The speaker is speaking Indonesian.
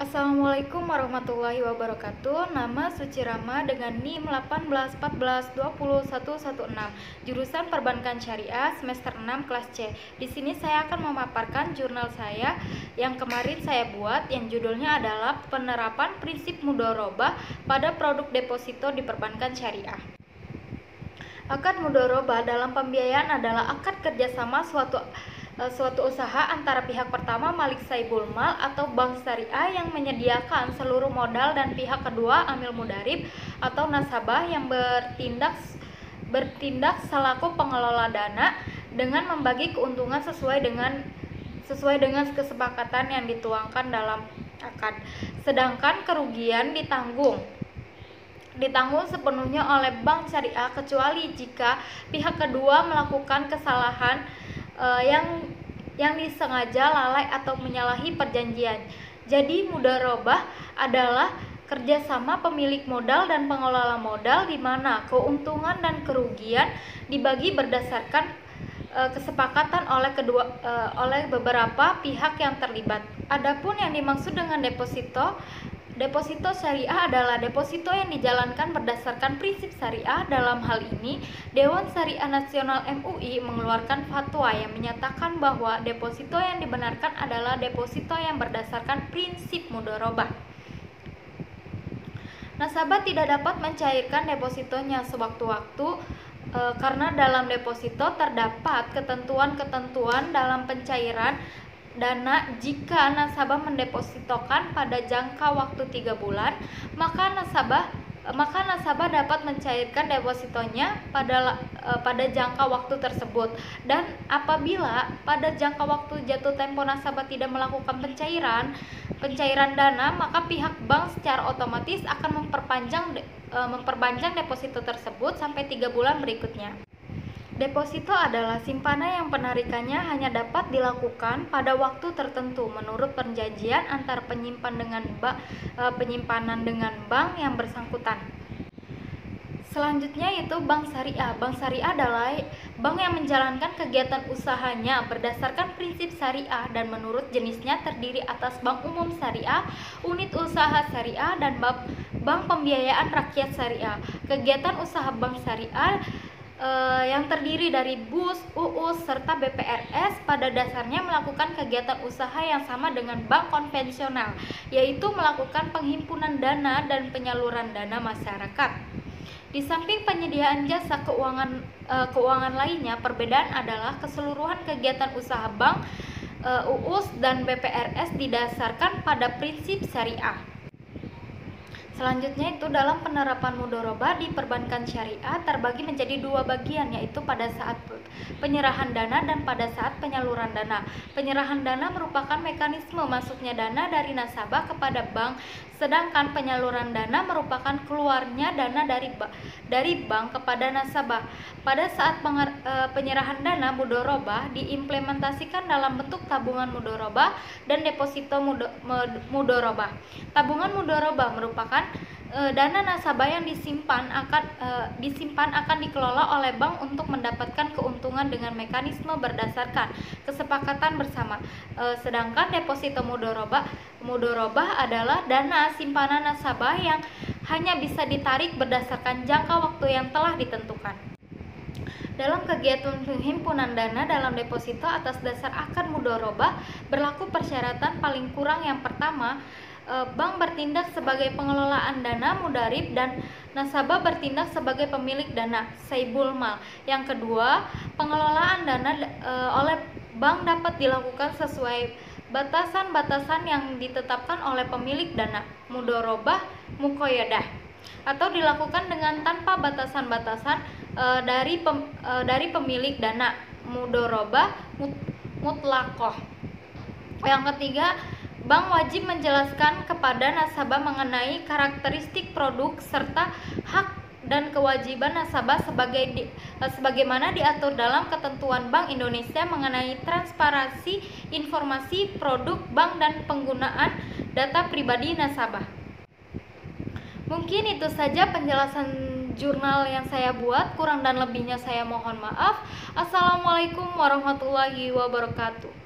Assalamualaikum warahmatullahi wabarakatuh. Nama Suci Rama dengan NIM 1814201116, jurusan Perbankan Syariah semester 6 kelas C. Di sini saya akan memaparkan jurnal saya yang kemarin saya buat, yang judulnya adalah Penerapan Prinsip Mudharabah pada Produk Deposito di Perbankan Syariah. Akad mudharabah dalam pembiayaan adalah akad kerjasama suatu usaha antara pihak pertama Malik Saibul Mal atau bank syariah yang menyediakan seluruh modal dan pihak kedua amil mudarib atau nasabah yang bertindak selaku pengelola dana dengan membagi keuntungan sesuai dengan kesepakatan yang dituangkan dalam akad. Sedangkan kerugian ditanggung sepenuhnya oleh bank syariah kecuali jika pihak kedua melakukan kesalahan yang disengaja, lalai atau menyalahi perjanjian. Jadi mudharabah adalah kerjasama pemilik modal dan pengelola modal di mana keuntungan dan kerugian dibagi berdasarkan kesepakatan oleh beberapa pihak yang terlibat. Adapun yang dimaksud dengan Deposito syariah adalah deposito yang dijalankan berdasarkan prinsip syariah. Dalam hal ini, Dewan Syariah Nasional MUI mengeluarkan fatwa yang menyatakan bahwa deposito yang dibenarkan adalah deposito yang berdasarkan prinsip mudharabah. Nasabah tidak dapat mencairkan depositonya sewaktu-waktu karena dalam deposito terdapat ketentuan-ketentuan dalam pencairan dana. Jika nasabah mendepositokan pada jangka waktu 3 bulan, maka nasabah dapat mencairkan depositonya pada jangka waktu tersebut. Dan apabila pada jangka waktu jatuh tempo nasabah tidak melakukan pencairan dana, maka pihak bank secara otomatis akan memperpanjang deposito tersebut sampai 3 bulan berikutnya. Deposito adalah simpanan yang penarikannya hanya dapat dilakukan pada waktu tertentu menurut perjanjian antara penyimpanan dengan bank yang bersangkutan. Selanjutnya yaitu bank syariah. Bank syariah adalah bank yang menjalankan kegiatan usahanya berdasarkan prinsip syariah dan menurut jenisnya terdiri atas bank umum syariah, unit usaha syariah, dan bank pembiayaan rakyat syariah. Kegiatan usaha bank syariah yang terdiri dari BUS, UUS, serta BPRS pada dasarnya melakukan kegiatan usaha yang sama dengan bank konvensional, yaitu melakukan penghimpunan dana dan penyaluran dana masyarakat. Di samping penyediaan jasa keuangan lainnya, perbedaan adalah keseluruhan kegiatan usaha bank, UUS, dan BPRS didasarkan pada prinsip syariah. Selanjutnya itu dalam penerapan mudharabah di perbankan syariah terbagi menjadi 2 bagian, yaitu pada saat penyerahan dana dan pada saat penyaluran dana. Penyerahan dana merupakan mekanisme masuknya dana dari nasabah kepada bank, sedangkan penyaluran dana merupakan keluarnya dana dari bank kepada nasabah. Pada saat penyerahan dana, mudharabah diimplementasikan dalam bentuk tabungan mudharabah dan deposito mudharabah. Tabungan mudharabah merupakan dana nasabah yang disimpan akan dikelola oleh bank untuk mendapatkan keuntungan dengan mekanisme berdasarkan kesepakatan bersama. Sedangkan deposito mudharabah adalah dana simpanan nasabah yang hanya bisa ditarik berdasarkan jangka waktu yang telah ditentukan. Dalam kegiatan penghimpunan dana dalam deposito atas dasar akad mudharabah berlaku persyaratan paling kurang. Yang pertama, bank bertindak sebagai pengelolaan dana mudarib dan nasabah bertindak sebagai pemilik dana Saibul Mal. Yang kedua, pengelolaan dana oleh bank dapat dilakukan sesuai batasan-batasan yang ditetapkan oleh pemilik dana mudharabah muqayyadah, atau dilakukan dengan tanpa batasan-batasan dari pemilik dana mudharabah mutlaqah. Yang ketiga, bank wajib menjelaskan kepada nasabah mengenai karakteristik produk serta hak dan kewajiban nasabah sebagaimana diatur dalam ketentuan Bank Indonesia mengenai transparansi informasi produk bank dan penggunaan data pribadi nasabah. Mungkin itu saja penjelasan jurnal yang saya buat, kurang dan lebihnya saya mohon maaf. Assalamualaikum warahmatullahi wabarakatuh.